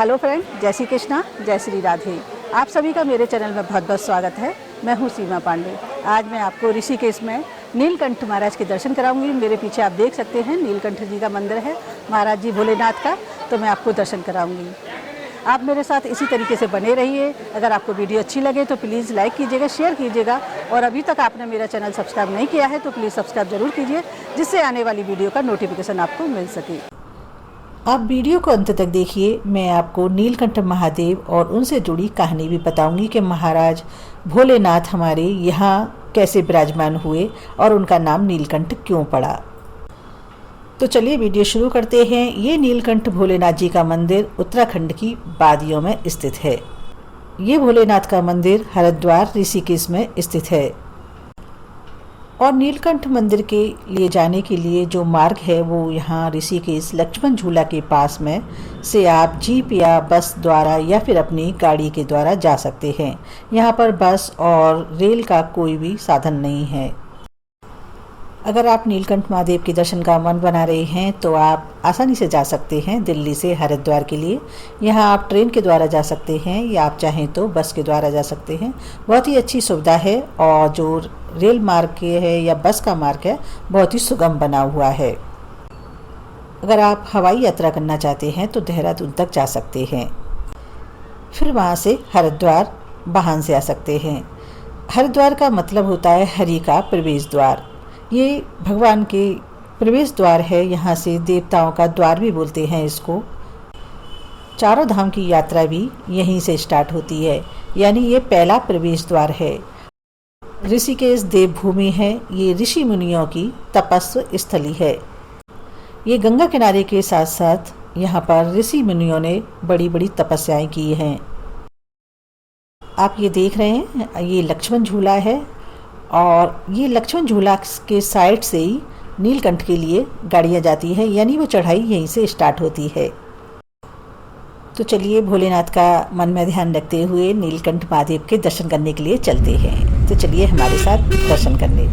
Hello friend, जय श्री कृष्णा, जय श्री राधे। आप सभी का मेरे चैनल में बहुत बहुत स्वागत है। मैं हूँ सीमा पांडे। आज मैं आपको ऋषिकेश में नीलकंठ महाराज के दर्शन कराऊंगी। मेरे पीछे आप देख सकते हैं नीलकंठ जी का मंदिर है, महाराज जी भोलेनाथ का, तो मैं आपको दर्शन कराऊंगी। आप मेरे साथ इसी तरीके से बने रहिए। अगर आपको वीडियो अच्छी लगे तो प्लीज़ लाइक कीजिएगा, शेयर कीजिएगा, और अभी तक आपने मेरा चैनल सब्सक्राइब नहीं किया है तो प्लीज़ सब्सक्राइब जरूर कीजिए, जिससे आने वाली वीडियो का नोटिफिकेशन आपको मिल सके। आप वीडियो को अंत तक देखिए। मैं आपको नीलकंठ महादेव और उनसे जुड़ी कहानी भी बताऊंगी कि महाराज भोलेनाथ हमारे यहाँ कैसे विराजमान हुए और उनका नाम नीलकंठ क्यों पड़ा। तो चलिए वीडियो शुरू करते हैं। ये नीलकंठ भोलेनाथ जी का मंदिर उत्तराखंड की वादियों में स्थित है। ये भोलेनाथ का मंदिर हरिद्वार ऋषिकेश में स्थित है। और नीलकंठ मंदिर के लिए जाने के लिए जो मार्ग है वो यहाँ ऋषिकेश लक्ष्मण झूला के पास में से आप जीप या बस द्वारा या फिर अपनी गाड़ी के द्वारा जा सकते हैं। यहाँ पर बस और रेल का कोई भी साधन नहीं है। अगर आप नीलकंठ महादेव के दर्शन का मन बना रहे हैं तो आप आसानी से जा सकते हैं दिल्ली से हरिद्वार के लिए। यहाँ आप ट्रेन के द्वारा जा सकते हैं या आप चाहें तो बस के द्वारा जा सकते हैं। बहुत ही अच्छी सुविधा है और जो रेल मार्ग है या बस का मार्ग है बहुत ही सुगम बना हुआ है। अगर आप हवाई यात्रा करना चाहते हैं तो देहरादून तक जा सकते हैं, फिर वहाँ से हरिद्वार वाहन से आ सकते हैं। हरिद्वार का मतलब होता है हरि का प्रवेश द्वार। ये भगवान के प्रवेश द्वार है। यहाँ से देवताओं का द्वार भी बोलते हैं इसको। चारों धाम की यात्रा भी यहीं से स्टार्ट होती है, यानी ये पहला प्रवेश द्वार है। ऋषिकेश देवभूमि है। ये ऋषि मुनियों की तपस्या स्थली है। ये गंगा किनारे के साथ साथ यहाँ पर ऋषि मुनियों ने बड़ी बड़ी तपस्याएं की हैं। आप ये देख रहे हैं, ये लक्ष्मण झूला है और ये लक्ष्मण झूला के साइड से ही नीलकंठ के लिए गाड़ियाँ जाती हैं, यानी वो चढ़ाई यहीं से स्टार्ट होती है। तो चलिए भोलेनाथ का मन में ध्यान रखते हुए नीलकंठ महादेव के दर्शन करने के लिए चलते हैं। तो चलिए हमारे साथ दर्शन करने।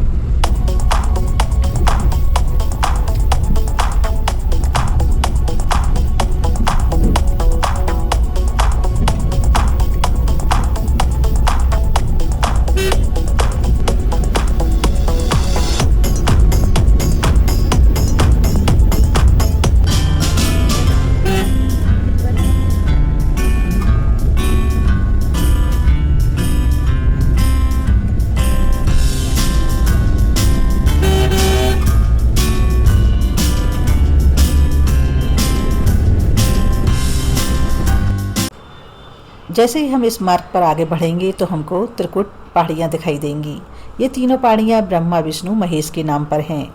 जैसे ही हम इस मार्ग पर आगे बढ़ेंगे तो हमको त्रिकुट पहाड़ियाँ दिखाई देंगी। ये तीनों पहाड़ियाँ ब्रह्मा विष्णु महेश के नाम पर हैं।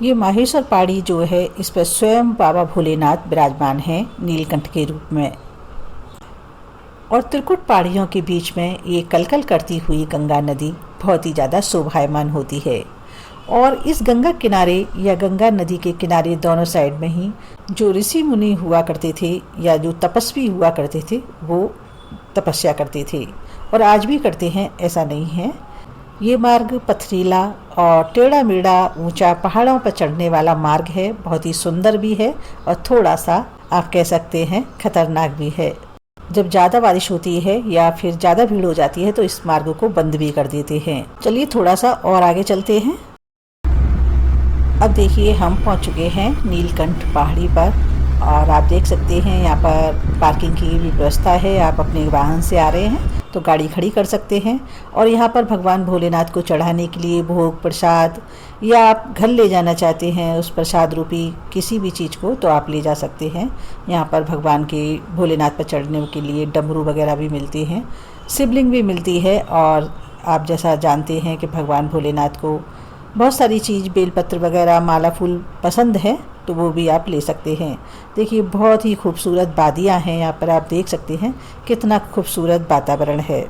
ये माहेश्वर पहाड़ी जो है इस पर स्वयं बाबा भोलेनाथ विराजमान हैं नीलकंठ के रूप में। और त्रिकुट पहाड़ियों के बीच में ये कलकल करती हुई गंगा नदी बहुत ही ज़्यादा शोभायमान होती है। और इस गंगा किनारे या गंगा नदी के किनारे दोनों साइड में ही जो ऋषि मुनि हुआ करते थे या जो तपस्वी हुआ करते थे वो तपस्या करते थे और आज भी करते हैं, ऐसा नहीं है। ये मार्ग पथरीला और टेढ़ा मेढ़ा ऊंचा पहाड़ों पर चढ़ने वाला मार्ग है। बहुत ही सुंदर भी है और थोड़ा सा आप कह सकते हैं खतरनाक भी है। जब ज़्यादा बारिश होती है या फिर ज़्यादा भीड़ हो जाती है तो इस मार्ग को बंद भी कर देते हैं। चलिए थोड़ा सा और आगे चलते हैं। अब देखिए हम पहुंच चुके हैं नीलकंठ पहाड़ी पर और आप देख सकते हैं यहाँ पर पार्किंग की भी व्यवस्था है। आप अपने वाहन से आ रहे हैं तो गाड़ी खड़ी कर सकते हैं और यहाँ पर भगवान भोलेनाथ को चढ़ाने के लिए भोग प्रसाद या आप घर ले जाना चाहते हैं उस प्रसाद रूपी किसी भी चीज़ को तो आप ले जा सकते हैं। यहाँ पर भगवान के भोलेनाथ पर चढ़ने के लिए डमरू वगैरह भी मिलते हैं, शिवलिंग भी मिलती है। और आप जैसा जानते हैं कि भगवान भोलेनाथ को बहुत सारी चीज़ बेलपत्र वगैरह माला फूल पसंद है तो वो भी आप ले सकते हैं। देखिए बहुत ही खूबसूरत वादियाँ हैं यहाँ पर, आप देख सकते हैं कितना खूबसूरत वातावरण है।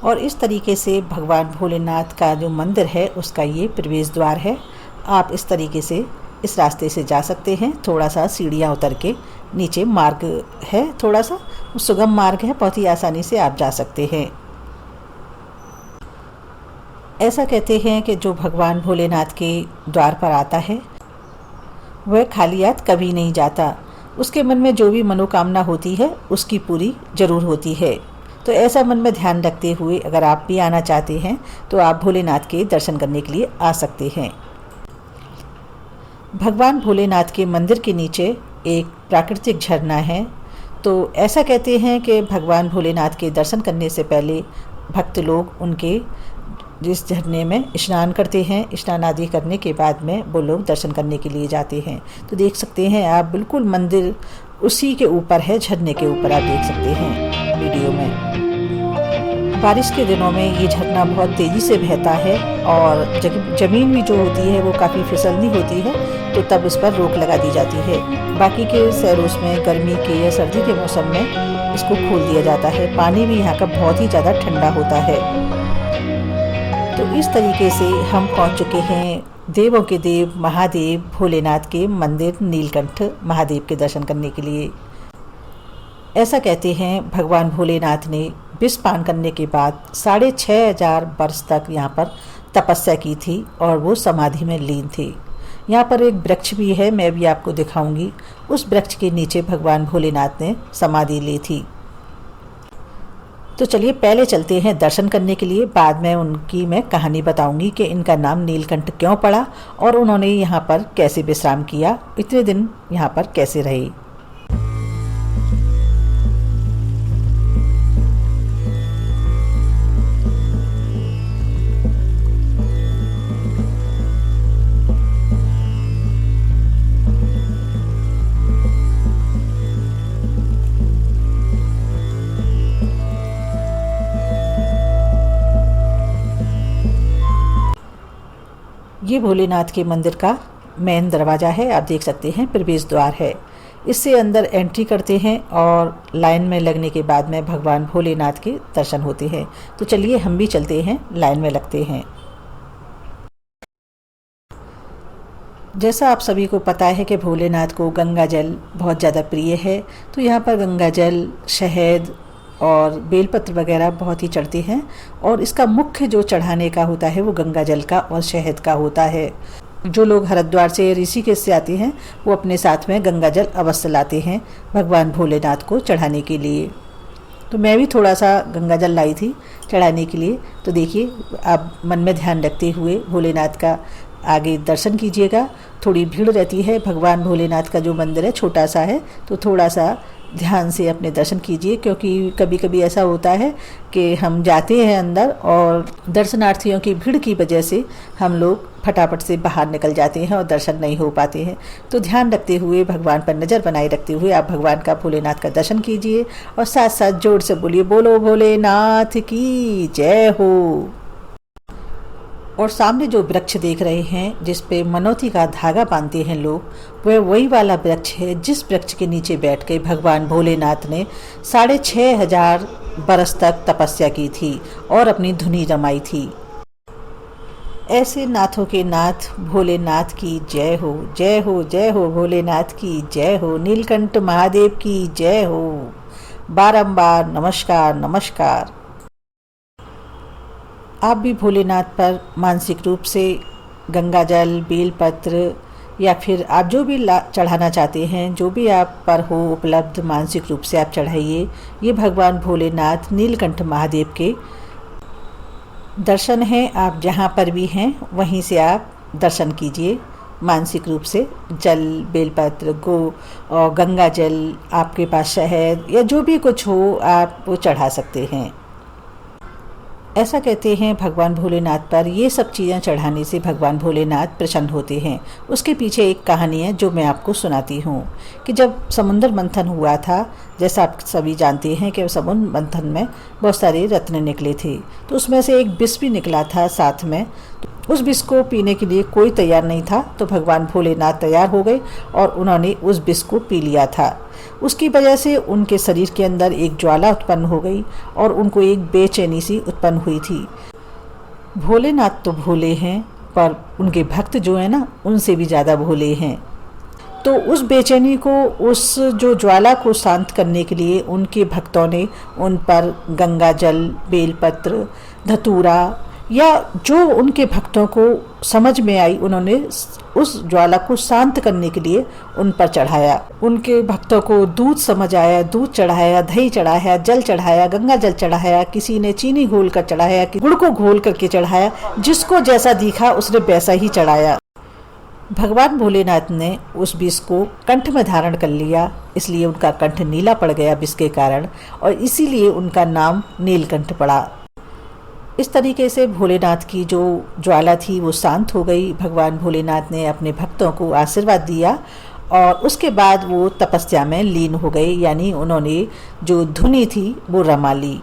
और इस तरीके से भगवान भोलेनाथ का जो मंदिर है उसका ये प्रवेश द्वार है। आप इस तरीके से इस रास्ते से जा सकते हैं। थोड़ा सा सीढ़ियाँ उतर के नीचे मार्ग है, थोड़ा सा सुगम मार्ग है, बहुत ही आसानी से आप जा सकते हैं। ऐसा कहते हैं कि जो भगवान भोलेनाथ के द्वार पर आता है वह खाली हाथ कभी नहीं जाता। उसके मन में जो भी मनोकामना होती है उसकी पूरी जरूर होती है। तो ऐसा मन में ध्यान रखते हुए अगर आप भी आना चाहते हैं तो आप भोलेनाथ के दर्शन करने के लिए आ सकते हैं। भगवान भोलेनाथ के मंदिर के नीचे एक प्राकृतिक झरना है। तो ऐसा कहते हैं कि भगवान भोलेनाथ के दर्शन करने से पहले भक्त लोग उनके जिस झरने में स्नान करते हैं, स्नान आदि करने के बाद में वो लोग दर्शन करने के लिए जाते हैं। तो देख सकते हैं आप, बिल्कुल मंदिर उसी के ऊपर है, झरने के ऊपर आप देख सकते हैं वीडियो में। बारिश के दिनों में ये झरना बहुत तेज़ी से बहता है और ज़मीन भी जो होती है वो काफ़ी फिसलनी होती है, तो तब उस पर रोक लगा दी जाती है। बाकी के शहरों में गर्मी के या सर्दी के मौसम में इसको खोल दिया जाता है। पानी भी यहाँ का बहुत ही ज़्यादा ठंडा होता है। तो इस तरीके से हम पहुँच चुके हैं देवों के देव महादेव भोलेनाथ के मंदिर नीलकंठ महादेव के दर्शन करने के लिए। ऐसा कहते हैं भगवान भोलेनाथ ने विष पान करने के बाद 6500 वर्ष तक यहाँ पर तपस्या की थी और वो समाधि में लीन थे। यहाँ पर एक वृक्ष भी है, मैं भी आपको दिखाऊंगी। उस वृक्ष के नीचे भगवान भोलेनाथ ने समाधि ली थी। तो चलिए पहले चलते हैं दर्शन करने के लिए, बाद में उनकी मैं कहानी बताऊंगी कि इनका नाम नीलकंठ क्यों पड़ा और उन्होंने यहाँ पर कैसे विश्राम किया, इतने दिन यहाँ पर कैसे रहे। ये भोलेनाथ के मंदिर का मेन दरवाज़ा है, आप देख सकते हैं प्रवेश द्वार है। इससे अंदर एंट्री करते हैं और लाइन में लगने के बाद में भगवान भोलेनाथ के दर्शन होते हैं। तो चलिए हम भी चलते हैं, लाइन में लगते हैं। जैसा आप सभी को पता है कि भोलेनाथ को गंगा जल बहुत ज़्यादा प्रिय है, तो यहाँ पर गंगा जल, शहद और बेलपत्र वगैरह बहुत ही चढ़ते हैं और इसका मुख्य जो चढ़ाने का होता है वो गंगा जल का और शहद का होता है। जो लोग हरिद्वार से, ऋषिकेश से आते हैं वो अपने साथ में गंगा जल अवश्य लाते हैं भगवान भोलेनाथ को चढ़ाने के लिए। तो मैं भी थोड़ा सा गंगा जल लाई थी चढ़ाने के लिए। तो देखिए, आप मन में ध्यान रखते हुए भोलेनाथ का आगे दर्शन कीजिएगा। थोड़ी भीड़ रहती है, भगवान भोलेनाथ का जो मंदिर है छोटा सा है, तो थोड़ा सा ध्यान से अपने दर्शन कीजिए, क्योंकि कभी कभी ऐसा होता है कि हम जाते हैं अंदर और दर्शनार्थियों की भीड़ की वजह से हम लोग फटाफट से बाहर निकल जाते हैं और दर्शन नहीं हो पाते हैं। तो ध्यान रखते हुए, भगवान पर नज़र बनाए रखते हुए आप भगवान का, भोलेनाथ का दर्शन कीजिए और साथ साथ जोर से बोलिए, बोलो भोलेनाथ की जय हो। और सामने जो वृक्ष देख रहे हैं जिस पे मनौती का धागा बांधते हैं लोग, वह वही वाला वृक्ष है जिस वृक्ष के नीचे बैठ के भगवान भोलेनाथ ने 6500 बरस तक तपस्या की थी और अपनी धुनी रमाई थी। ऐसे नाथों के नाथ भोलेनाथ की जय हो, जय हो, जय हो, भोलेनाथ की जय हो, नीलकंठ महादेव की जय हो। बारंबार नमस्कार नमस्कार। आप भी भोलेनाथ पर मानसिक रूप से गंगा जल, बेलपत्र या फिर आप जो भी चढ़ाना चाहते हैं, जो भी आप पर हो उपलब्ध, मानसिक रूप से आप चढ़ाइए। ये भगवान भोलेनाथ नीलकंठ महादेव के दर्शन हैं। आप जहाँ पर भी हैं वहीं से आप दर्शन कीजिए मानसिक रूप से। जल, बेलपत्र, और गंगा जल, आपके पास शहद या जो भी कुछ हो आप वो चढ़ा सकते हैं। ऐसा कहते हैं भगवान भोलेनाथ पर ये सब चीज़ें चढ़ाने से भगवान भोलेनाथ प्रसन्न होते हैं। उसके पीछे एक कहानी है जो मैं आपको सुनाती हूँ कि जब समुद्र मंथन हुआ था, जैसा आप सभी जानते हैं कि समुद्र मंथन में बहुत सारे रत्न निकले थे, तो उसमें से एक विष भी निकला था साथ में। उस विष को पीने के लिए कोई तैयार नहीं था, तो भगवान भोलेनाथ तैयार हो गए और उन्होंने उस विष को पी लिया था। उसकी वजह से उनके शरीर के अंदर एक ज्वाला उत्पन्न हो गई और उनको एक बेचैनी सी उत्पन्न हुई थी। भोलेनाथ तो भोले हैं, पर उनके भक्त जो है ना, उनसे भी ज़्यादा भोले हैं। तो उस बेचैनी को, उस जो ज्वाला को शांत करने के लिए उनके भक्तों ने उन पर गंगा जल, बेलपत्र, धतूरा या जो उनके भक्तों को समझ में आई, उन्होंने उस ज्वाला को शांत करने के लिए उन पर चढ़ाया। उनके भक्तों को दूध समझ आया, दूध चढ़ाया, दही चढ़ाया, जल चढ़ाया, गंगा जल चढ़ाया, किसी ने चीनी घोल कर चढ़ाया, गुड़ को घोल करके चढ़ाया, जिसको जैसा दिखा उसने वैसा ही चढ़ाया। भगवान भोलेनाथ ने उस विष को कंठ में धारण कर लिया, इसलिए उनका कंठ नीला पड़ गया विष के कारण, और इसीलिए उनका नाम नीलकंठ पड़ा। इस तरीके से भोलेनाथ की जो ज्वाला थी वो शांत हो गई। भगवान भोलेनाथ ने अपने भक्तों को आशीर्वाद दिया और उसके बाद वो तपस्या में लीन हो गए, यानी उन्होंने जो धुनी थी वो रमा ली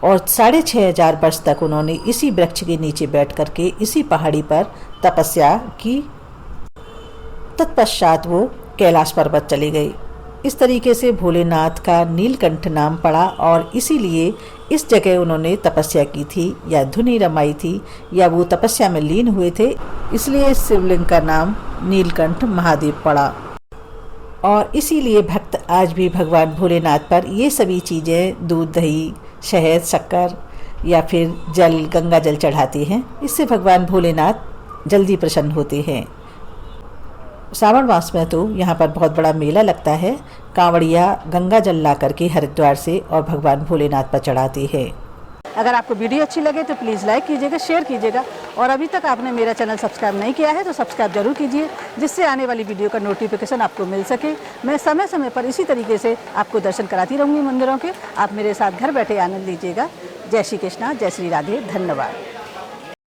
और 6500 वर्ष तक उन्होंने इसी वृक्ष के नीचे बैठ करके इसी पहाड़ी पर तपस्या की। तत्पश्चात वो कैलाश पर्वत चले गए। इस तरीके से भोलेनाथ का नीलकंठ नाम पड़ा और इसीलिए इस जगह उन्होंने तपस्या की थी या धुनी रमाई थी या वो तपस्या में लीन हुए थे, इसलिए इस शिवलिंग का नाम नीलकंठ महादेव पड़ा। और इसीलिए भक्त आज भी भगवान भोलेनाथ पर ये सभी चीज़ें, दूध, दही, शहद, शक्कर या फिर जल, गंगा जल चढ़ाते हैं। इससे भगवान भोलेनाथ जल्दी प्रसन्न होते हैं। सावन मास में तो यहाँ पर बहुत बड़ा मेला लगता है। कांवड़िया गंगा जल ला करके हरिद्वार से और भगवान भोलेनाथ पर चढ़ाते हैं। अगर आपको वीडियो अच्छी लगे तो प्लीज़ लाइक कीजिएगा, शेयर कीजिएगा, और अभी तक आपने मेरा चैनल सब्सक्राइब नहीं किया है तो सब्सक्राइब जरूर कीजिए, जिससे आने वाली वीडियो का नोटिफिकेशन आपको मिल सके। मैं समय समय पर इसी तरीके से आपको दर्शन कराती रहूँगी मंदिरों के। आप मेरे साथ घर बैठे आनंद लीजिएगा। जय श्री कृष्णा, जय श्री राधे, धन्यवाद।